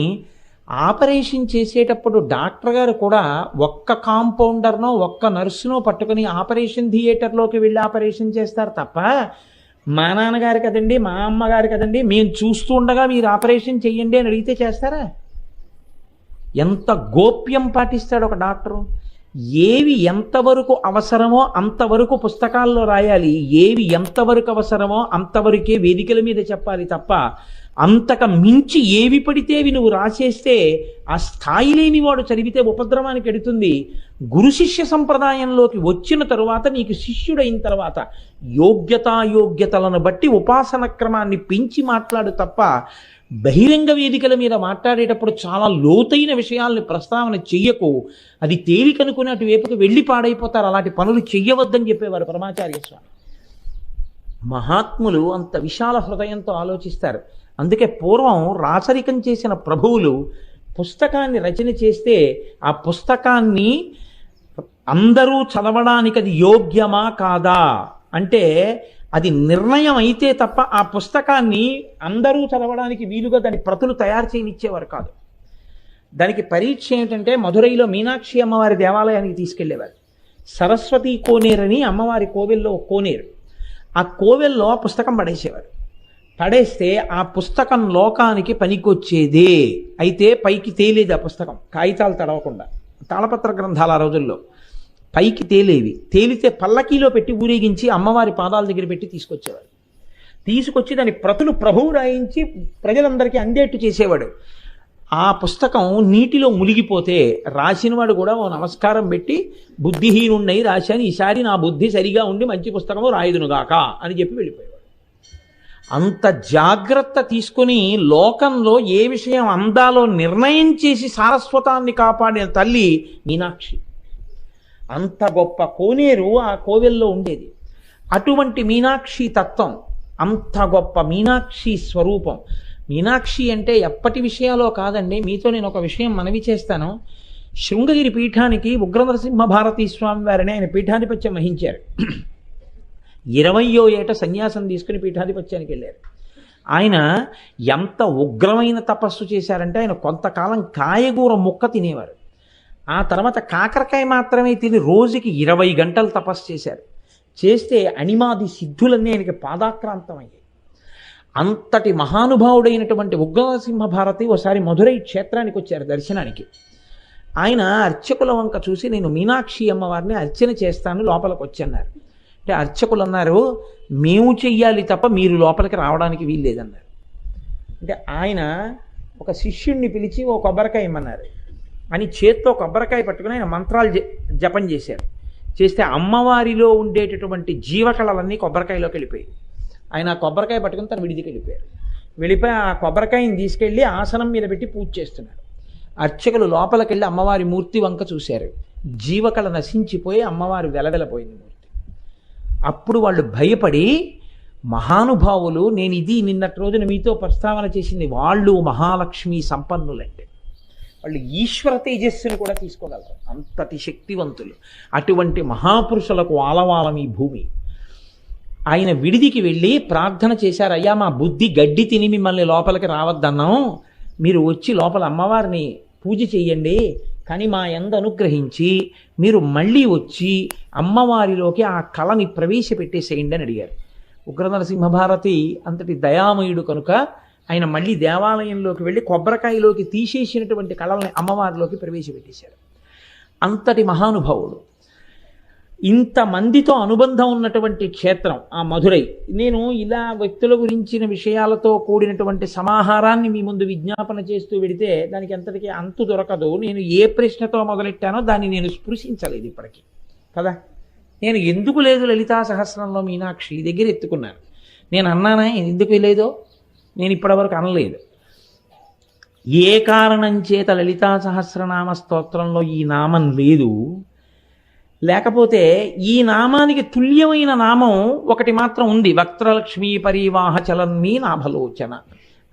ఆపరేషన్ చేసేటప్పుడు డాక్టర్ గారు కూడా ఒక్క కాంపౌండర్నో ఒక్క నర్సునో పట్టుకుని ఆపరేషన్ థియేటర్లోకి వెళ్ళి ఆపరేషన్ చేస్తారు తప్ప, మా నాన్నగారు కదండి, మా అమ్మగారు కదండి, మేము చూస్తూ ఉండగా మీరు ఆపరేషన్ చెయ్యండి అని అడిగితే చేస్తారా? ఎంత గోప్యం పాటిస్తాడు ఒక డాక్టరు. ఏవి ఎంతవరకు అవసరమో అంతవరకు పుస్తకాల్లో రాయాలి, ఏవి ఎంతవరకు అవసరమో అంతవరకే వేదికల మీద చెప్పాలి తప్ప అంతక మించి ఏవి పడితే అవి నువ్వు రాసేస్తే ఆ స్థాయి లేని వాడు చదివితే ఉపద్రవానికి ఎడుతుంది. గురు శిష్య సంప్రదాయంలోకి వచ్చిన తరువాత, నీకు శిష్యుడైన తర్వాత యోగ్యతలను బట్టి ఉపాసన క్రమాన్ని పెంచి మాట్లాడు తప్ప బహిరంగ వేదికల మీద మాట్లాడేటప్పుడు చాలా లోతైన విషయాల్ని ప్రస్తావన చెయ్యకు. అది తేలికనుకుని అటువైపుకు వెళ్ళి పాడైపోతారు. అలాంటి పనులు చెయ్యవద్దని చెప్పేవారు పరమాచార్య స్వామి. మహాత్ములు అంత విశాల హృదయంతో ఆలోచిస్తారు. అందుకే పూర్వం రాచరికం చేసిన ప్రభువులు పుస్తకాన్ని రచన చేస్తే ఆ పుస్తకాన్ని అందరూ చదవడానికి అది యోగ్యమా కాదా అంటే అది నిర్ణయం అయితే తప్ప ఆ పుస్తకాన్ని అందరూ చదవడానికి వీలుగా దాని ప్రతులు తయారు చేయనిచ్చేవారు కాదు. దానికి పరీక్ష ఏమిటంటే, మధురైలో మీనాక్షి అమ్మవారి దేవాలయానికి తీసుకెళ్లేవారు. సరస్వతి కోనేరు అని అమ్మవారి కోవెల్లో కోనేరు. ఆ కోవెల్లో పుస్తకం పడేసేవారు. పడేస్తే ఆ పుస్తకం లోకానికి పనికొచ్చేదే అయితే పైకి తేలేది. ఆ పుస్తకం కాగితాలు తడవకుండా, తాళపత్ర గ్రంథాలు ఆ రోజుల్లో పైకి తేలేవి. తేలితే పల్లకీలో పెట్టి ఊరేగించి అమ్మవారి పాదాల దగ్గర పెట్టి తీసుకొచ్చేవాడు. తీసుకొచ్చి దాని ప్రతులు ప్రభువు రాయించి ప్రజలందరికీ అందేట్టు చేసేవాడు. ఆ పుస్తకం నీటిలో మునిగిపోతే రాసినవాడు కూడా ఓ నమస్కారం పెట్టి, బుద్ధిహీనుండై రాశాను, ఈసారి నా బుద్ధి సరిగా ఉండి మంచి పుస్తకము రాయుదునుగాక అని చెప్పి వెళ్ళిపోయేవాడు. అంత జాగ్రత్త తీసుకుని లోకంలో ఏ విషయం అందాలో నిర్ణయం చేసి సారస్వతాన్ని కాపాడిన తల్లి మీనాక్షి. అంత గొప్ప కోనేరు ఆ కోవెల్లో ఉండేది. అటువంటి మీనాక్షి తత్వం, అంత గొప్ప మీనాక్షి స్వరూపం. మీనాక్షి అంటే ఎప్పటి విషయాలో కాదండి. మీతో నేను ఒక విషయం మనవి చేస్తాను. శృంగగిరి పీఠానికి ఉగ్ర నరసింహ భారతీ స్వామి వారిని ఆయన పీఠాధిపత్యం వహించారు. 20వ ఏట సన్యాసం తీసుకుని పీఠాధిపత్యానికి వెళ్ళారు. ఆయన ఎంత ఉగ్రమైన తపస్సు చేశారంటే, ఆయన కొంతకాలం కాయగూర ముక్క తినేవారు. ఆ తర్వాత కాకరకాయ మాత్రమే తిని రోజుకి 20 గంటలు తపస్సు చేశారు. చేస్తే అణిమాది సిద్ధులన్నీ ఆయనకి పాదాక్రాంతమయ్యాయి. అంతటి మహానుభావుడైనటువంటి ఉగ్రనరసింహ భారతి ఒకసారి మధురై క్షేత్రానికి వచ్చారు దర్శనానికి. ఆయన అర్చకుల వంక చూసి, నేను మీనాక్షి అమ్మవారిని అర్చన చేస్తాను, లోపలికి వచ్చన్నారు. అంటే అర్చకులు అన్నారు, మేము చెయ్యాలి తప్ప మీరు లోపలికి రావడానికి వీల్లేదన్నారు. అంటే ఆయన ఒక శిష్యుణ్ణి పిలిచి ఓ కొబ్బరికాయ ఇమ్మన్నారు. అని చేత్తో కొబ్బరికాయ పట్టుకుని ఆయన మంత్రాలు జపం చేశారు. చేస్తే అమ్మవారిలో ఉండేటటువంటి జీవకళలన్నీ కొబ్బరికాయలోకి వెళ్ళిపోయాయి. ఆయన ఆ కొబ్బరికాయ పట్టుకుని తను విడిదికి వెళ్ళిపోయారు. వెళ్ళిపోయి ఆ కొబ్బరికాయని తీసుకెళ్ళి ఆసనం మీద పెట్టి పూజ చేస్తున్నారు. అర్చకులు లోపలికి వెళ్ళి అమ్మవారి మూర్తి వంక చూశారు. జీవకళ నశించిపోయి అమ్మవారు వెలవెలపోయింది మూర్తి. అప్పుడు వాళ్ళు భయపడి, మహానుభావులు, నేను ఇది నిన్నటి రోజున మీతో ప్రస్తావన చేసింది, వాళ్ళు మహాలక్ష్మి సంపన్నులంటే వాళ్ళు ఈశ్వర తేజస్సును కూడా తీసుకోగలరు, అంతటి శక్తివంతులు. అటువంటి మహాపురుషులకు ఆలవాలం ఈ భూమి. ఆయన విడిదికి వెళ్ళి ప్రార్థన చేశారు, అయ్యా మా బుద్ధి గడ్డి తిని మిమ్మల్ని లోపలికి రావద్దన్నాం, మీరు వచ్చి లోపల అమ్మవారిని పూజ చెయ్యండి, కానీ మా యందు అనుగ్రహించి మీరు మళ్ళీ వచ్చి అమ్మవారిలోకి ఆ కళని ప్రవేశపెట్టేసేయండి అని అడిగారు. ఉగ్రనరసింహభారతి అంతటి దయామయుడు కనుక ఆయన మళ్ళీ దేవాలయంలోకి వెళ్ళి కొబ్బరికాయలోకి తీసేసినటువంటి కళల్ని అమ్మవారిలోకి ప్రవేశపెట్టేశారు. అంతటి మహానుభావుడు. ఇంతమందితో అనుబంధం ఉన్నటువంటి క్షేత్రం ఆ మధురై. నేను ఇలా వ్యక్తుల గురించిన విషయాలతో కూడినటువంటి సమాహారాన్ని మీ ముందు విజ్ఞాపన చేస్తూ వెడితే దానికి ఎంతటికీ అంతు దొరకదు. నేను ఏ ప్రశ్నతో మొదలెట్టానో దాన్ని నేను స్పృశించలేదు ఇప్పటికీ కదా. నేను ఎందుకు లేదు లలితా సహస్రంలో మీనాక్షి దగ్గర ఎత్తుకున్నాను. నేను అన్నానా ఎందుకు లేదో? నేను ఇప్పటివరకు అనలేదు. ఏ కారణం చేత లలితా సహస్రనామ స్తోత్రంలో ఈ నామం లేదు, లేకపోతే ఈ నామానికి తుల్యమైన నామం ఒకటి మాత్రం ఉంది, వక్త్రలక్ష్మీ పరివాహ చలన్మీ నాభలోచన.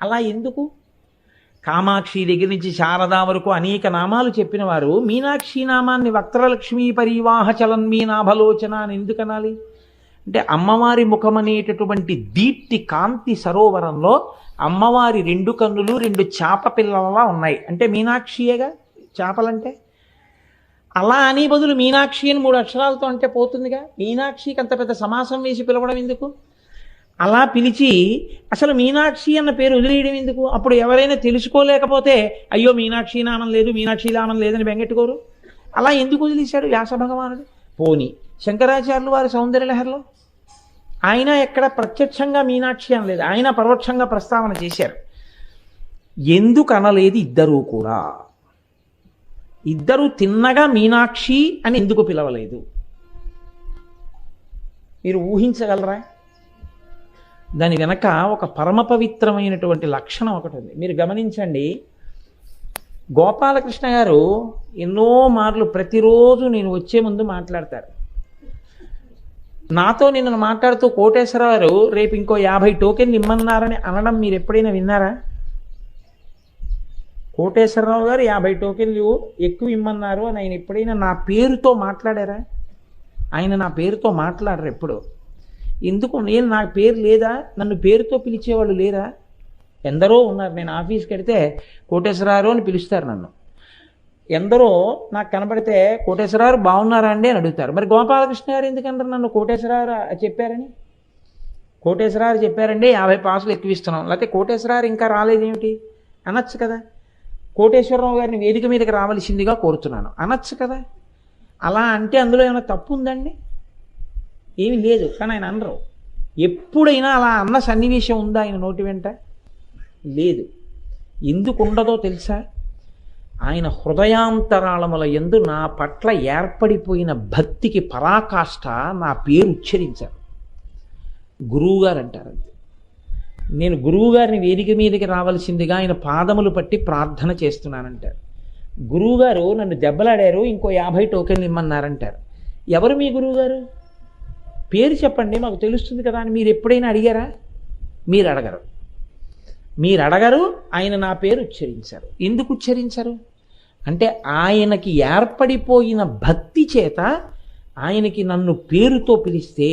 అలా ఎందుకు? కామాక్షి దగ్గర నుంచి శారదా వరకు అనేక నామాలు చెప్పిన వారు మీనాక్షి నామాన్ని వక్త్రలక్ష్మీ పరివాహ చలన్మీ నాభలోచన అని ఎందుకు అనాలి? అంటే అమ్మవారి ముఖం అనేటటువంటి దీప్తి కాంతి సరోవరంలో అమ్మవారి రెండు కన్నులు రెండు చేప పిల్లలలా ఉన్నాయి. అంటే మీనాక్షియేగా చేపలంటే. అలా అని బదులు మీనాక్షి అని 3 అక్షరాలతో అంటే పోతుందిగా. మీనాక్షికి అంత పెద్ద సమాసం వేసి పిలవడం ఎందుకు? అలా పిలిచి అసలు మీనాక్షి అన్న పేరు వదిలేయడం ఎందుకు? అప్పుడు ఎవరైనా తెలుసుకోలేకపోతే అయ్యో మీనాక్షి నామం లేదు, మీనాక్షి నామం లేదని బెంగెట్టుకోరు. అలా ఎందుకు వదిలేశాడు వ్యాస భగవానుడు? పోని శంకరాచార్యులు వారి సౌందర్యలహరిలో ఆయన ఎక్కడ ప్రత్యక్షంగా మీనాక్షి అనలేదు, ఆయన పరోక్షంగా ప్రస్తావన చేశారు. ఎందుకు అనలేదు ఇద్దరూ కూడా? ఇద్దరు తిన్నగా మీనాక్షి అని ఎందుకు పిలవలేదు? మీరు ఊహించగలరా? దాని వెనక ఒక పరమ పవిత్రమైనటువంటి లక్షణం ఒకటి ఉంది. మీరు గమనించండి, గోపాలకృష్ణ గారు ఎన్నో మార్లు ప్రతిరోజు నేను వచ్చే ముందు మాట్లాడతారు. నాతో నిన్న మాట్లాడుతూ కోటేశ్వరరావు గారు రేపు ఇంకో 50 టోకెన్లు ఇమ్మన్నారని అనడం మీరు ఎప్పుడైనా విన్నారా? కోటేశ్వరరావు గారు 50 టోకెన్లు ఎక్కువ ఇమ్మన్నారు అని ఆయన ఎప్పుడైనా నా పేరుతో మాట్లాడారా? ఆయన నా పేరుతో మాట్లాడరు ఎప్పుడు. ఎందుకు? నేను నా పేరు లేదా? నన్ను పేరుతో పిలిచేవాళ్ళు లేరా? ఎందరో ఉన్నారు. నేను ఆఫీస్కి వెడితే కోటేశ్వరరావు అని పిలుస్తారు నన్ను. ఎందరో నాకు కనబడితే కోటేశ్వరరావు బాగున్నారా అండి అని అడుగుతారు. మరి గోపాలకృష్ణ గారు ఎందుకంటారు నన్ను కోటేశ్వరరావు చెప్పారని? కోటేశ్వరరావు చెప్పారండి 50 పాసులు ఎక్కువ ఇస్తున్నాం, లేకపోతే కోటేశ్వరరావు ఇంకా రాలేదేమిటి అనొచ్చు కదా. కోటేశ్వరరావు గారిని వేదిక మీదకి రావలసిందిగా కోరుతున్నాను అనొచ్చు కదా. అలా అంటే అందులో ఏమైనా తప్పు ఉందండి? ఏమీ లేదు. కానీ ఆయన అనరు. ఎప్పుడైనా అలా అన్న సన్నివేశం ఉందా ఆయన నోటి వెంట? లేదు. ఎందుకు ఉండదో తెలుసా? ఆయన హృదయాంతరాళముల యందు నా పట్ల ఏర్పడిపోయిన భక్తికి పరాకాష్ఠ నా పేరు ఉచ్చరించారు. గురువుగారు అంటారు. నేను గురువుగారిని వేదిక మీదకి రావాల్సిందిగా ఆయన పాదములు పట్టి ప్రార్థన చేస్తున్నానంటారు. గురువుగారు నన్ను దెబ్బలాడారు, ఇంకో 50 టోకెన్లు ఇమ్మన్నారంటారు. ఎవరు మీ గురువుగారు? పేరు చెప్పండి మాకు తెలుస్తుంది కదా అని మీరు ఎప్పుడైనా అడిగారా? మీరు అడగరు. మీరు అడగరు. ఆయన నా పేరు ఉచ్చరించారు. ఎందుకు ఉచ్చరించారు? అంటే ఆయనకి ఏర్పడిపోయిన భక్తి చేత ఆయనకి నన్ను పేరుతో పిలిస్తే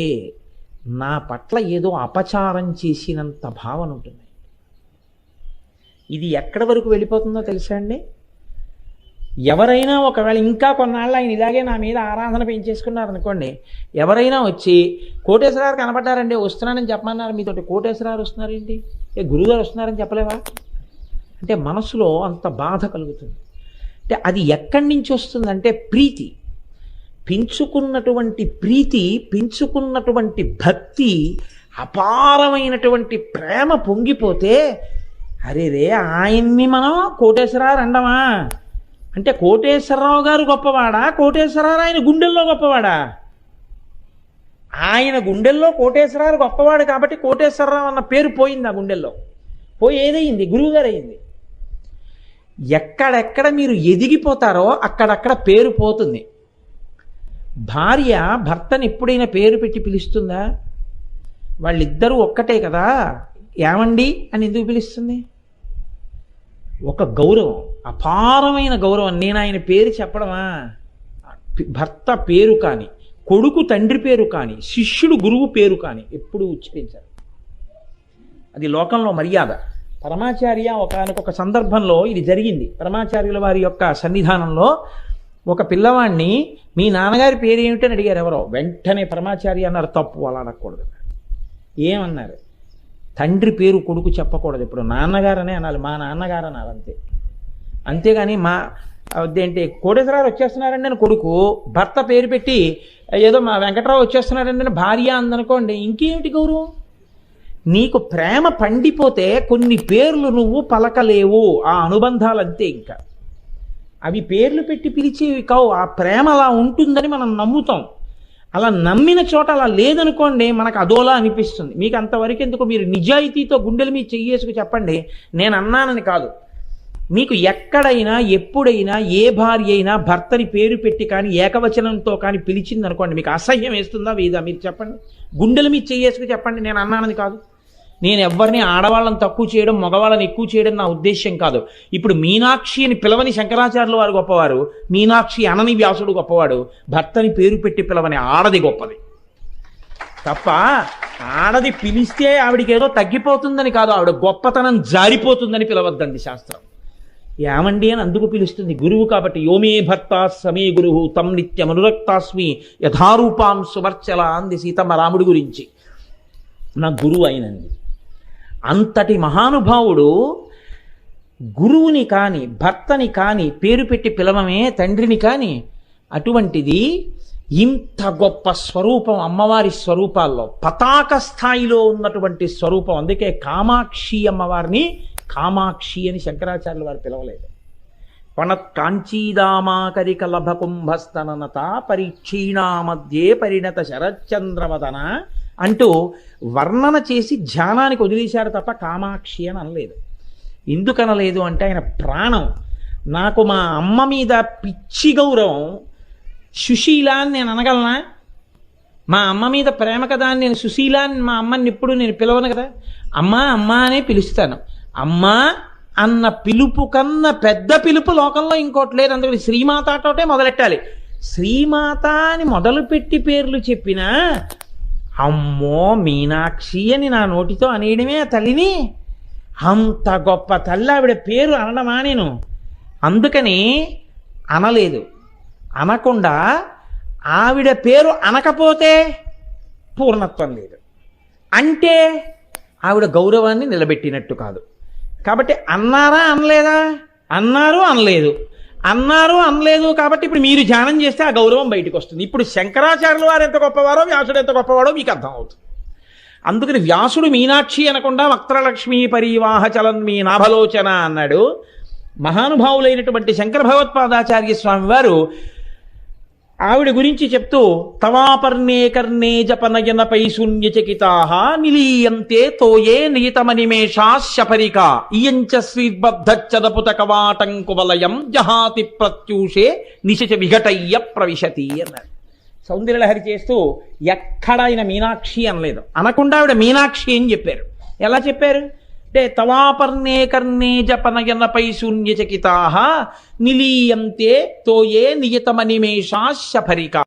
నా పట్ల ఏదో అపచారం చేసినంత భావన ఉంటుంది. ఇది ఎక్కడి వరకు వెళ్ళిపోతుందో తెలుసా అండి? ఎవరైనా ఒకవేళ ఇంకా కొన్నాళ్ళు ఆయన ఇలాగే నా మీద ఆరాధన పెంచేసుకున్నారనుకోండి, ఎవరైనా వచ్చి కోటేశ్వరారు కనపడ్డారండి వస్తున్నానని చెప్పమన్నారు, మీతోటి కోటేశ్వరారు వస్తున్నారేంటి, గురువుగారు వస్తున్నారని చెప్పలేవా అంటే మనసులో అంత బాధ కలుగుతుంది. అంటే అది ఎక్కడి నుంచి వస్తుందంటే ప్రీతి, పెంచుకున్నటువంటి ప్రీతి, పెంచుకున్నటువంటి భక్తి, అపారమైనటువంటి ప్రేమ పొంగిపోతే అరే రే ఆయన్ని మనం కోటేశ్వరరావు అండమా అంటే కోటేశ్వరరావు గారు గొప్పవాడా, కోటేశ్వరరావు ఆయన గుండెల్లో గొప్పవాడా? ఆయన గుండెల్లో కోటేశ్వరరావు గొప్పవాడు కాబట్టి కోటేశ్వరరావు అన్న పేరు పోయింది, ఆ గుండెల్లో పోయి ఏదయింది, గురువుగారు అయింది. ఎక్కడెక్కడ మీరు ఎదిగిపోతారో అక్కడక్కడ పేరు పోతుంది. భార్య భర్తని ఎప్పుడైనా పేరు పెట్టి పిలుస్తుందా? వాళ్ళిద్దరూ ఒక్కటే కదా, ఏమండి అని ఎందుకు పిలుస్తుంది? ఒక గౌరవం, అపారమైన గౌరవం. నేను ఆయన పేరు చెప్పడమా? భర్త పేరు కానీ, కొడుకు తండ్రి పేరు కానీ, శిష్యుడు గురువు పేరు కానీ ఎప్పుడూ ఉచ్చరించారు. అది లోకంలో మర్యాద. పరమాచార్య ఒకానొక సందర్భంలో ఇది జరిగింది. పరమాచార్యుల వారి యొక్క సన్నిధానంలో ఒక పిల్లవాడిని మీ నాన్నగారి పేరు ఏమిటని అడిగారు ఎవరో. వెంటనే పరమాచార్య అన్నారు, తప్పు, అలా అనకూడదు. ఏమన్నారు? తండ్రి పేరు కొడుకు చెప్పకూడదు, ఇప్పుడు నాన్నగారనే అనాలి, మా నాన్నగారు అనాలి అంతే. అంతేగాని మా అదేంటి కోటేశ్వరరావు వచ్చేస్తున్నారండి అని కొడుకు, భర్త పేరు పెట్టి ఏదో మా వెంకటరావు వచ్చేస్తున్నారండి అని భార్య అందనుకోండి, ఇంకేమిటి గౌరవం? నీకు ప్రేమ పండిపోతే కొన్ని పేర్లు నువ్వు పలకలేవు, ఆ అనుబంధాలు అంతే. ఇంకా అవి పేర్లు పెట్టి పిలిచేవి కావు. ఆ ప్రేమ అలా ఉంటుందని మనం నమ్ముతాం. అలా నమ్మిన చోట అలా లేదనుకోండి, మనకు అదోలా అనిపిస్తుంది. మీకు అంతవరకు ఎందుకు, మీరు నిజాయితీతో గుండెల మీద చెయ్యేసుకు చెప్పండి, నేను అన్నానని కాదు. మీకు ఎక్కడైనా ఎప్పుడైనా ఏ భార్య అయినా భర్తని పేరు పెట్టి కానీ ఏకవచనంతో కానీ పిలిచింది అనుకోండి, మీకు అసహ్యం వేస్తుందా వేదా? మీరు చెప్పండి, గుండెల మీద చెయ్యేసుకు చెప్పండి, నేను అన్నానని కాదు. నేను ఎవరిని ఆడవాళ్ళని తక్కువ చేయడం, మగవాళ్ళని ఎక్కువ చేయడం నా ఉద్దేశ్యం కాదు. ఇప్పుడు మీనాక్షి అని పిలవని శంకరాచార్యుల వారు గొప్పవారు, మీనాక్షి అనని వ్యాసుడు గొప్పవాడు, భర్తని పేరు పెట్టి పిలవని ఆడది గొప్పది తప్ప, ఆడది పిలిస్తే ఆవిడికి ఏదో తగ్గిపోతుందని కాదు, ఆవిడ గొప్పతనం జారిపోతుందని పిలవద్దండి శాస్త్రం. ఏమండి అని అందుకు పిలుస్తుంది, గురువు కాబట్టి. యోమే భర్త సమే గురువు తం నిత్యమనురక్తాస్మి యథారూపాం సువర్చల అంది సీతమ్మ రాముడి గురించి. నా గురువు అయినంది. అంతటి మహానుభావుడు గురువుని కానీ భర్తని కానీ పేరు పెట్టి పిలవమే, తండ్రిని కానీ. అటువంటిది ఇంత గొప్ప స్వరూపం అమ్మవారి స్వరూపాల్లో పతాక స్థాయిలో ఉన్నటువంటి స్వరూపం. అందుకే కామాక్షి అమ్మవారిని కామాక్షి అని శంకరాచార్యుల వారు పిలవలేదు. పణత్ కాంచీదామాకరిక లభ కుంభస్తననత పరీక్షీణా మధ్యే పరిణత శరచంద్రవదన అంటూ వర్ణన చేసి ధ్యానానికి వదిలేశారు తప్ప కామాక్షి అని అనలేదు. ఎందుకు అనలేదు అంటే ఆయన ప్రాణం. నాకు మా అమ్మ మీద పిచ్చి గౌరవం, సుశీల అని నేను అనగలనా? మా అమ్మ మీద ప్రేమ కదా అని నేను సుశీల అని మా అమ్మని ఎప్పుడు నేను పిలవను కదా. అమ్మా అమ్మా అనే పిలుస్తాను. అమ్మా అన్న పిలుపు కన్నా పెద్ద పిలుపు లోకంలో ఇంకోటి లేదు. అందుకని శ్రీమాతతోటే మొదలెట్టాలి. శ్రీమాత అని మొదలుపెట్టి పేర్లు చెప్పినా అమ్మో మీనాక్షి అని నా నోటితో అనేయడమే ఆ తల్లిని. అంత గొప్ప తల్లి ఆవిడ పేరు అనడమా నేను? అందుకని అనలేదు. అనకుండా ఆవిడ పేరు అనకపోతే పూర్ణత్వం లేదు, అంటే ఆవిడ గౌరవాన్ని నిలబెట్టినట్టు కాదు. కాబట్టి అన్నారా అనలేదా? అన్నారు అనలేదు, అన్నారు అనలేదు. కాబట్టి ఇప్పుడు మీరు ధ్యానం చేస్తే ఆ గౌరవం బయటకు వస్తుంది. ఇప్పుడు శంకరాచార్యుల వారు ఎంత గొప్పవారో, వ్యాసుడు ఎంత గొప్పవాడో మీకు అర్థం అవుతుంది. అందుకని వ్యాసుడు మీనాక్షి అనకుండా వక్త్రలక్ష్మీ పరివాహ చలన్మీ నాభలోచన అన్నాడు. మహానుభావులైనటువంటి శంకర భగవత్పాదాచార్య స్వామి వారు ఆవిడ గురించి చెప్తూ తవాపర్ణే కర్ణే జపనయనపై శూన్యచకితాః నిలీయంతే తోయే నియతమనిమేషాశపరిక ఇయంచ శ్రీర్బద్ధచ్చదపుత కవాటంకువలయం జహాతి ప్రత్యూషే నిశచ విఘటయ్య ప్రవిశతి అన్నారు. సౌందర్యలహరి చేస్తూ ఎక్కడ ఆయన మీనాక్షి అనలేదు. అనకుండా ఆవిడ మీనాక్షి అని చెప్పారు. ఎలా చెప్పారు అంటే తవాపర్ణే కర్ణే జపనయనపై శూన్యచకితాః నిలీయంతే తోయే నియతమనిమేషాశపరిక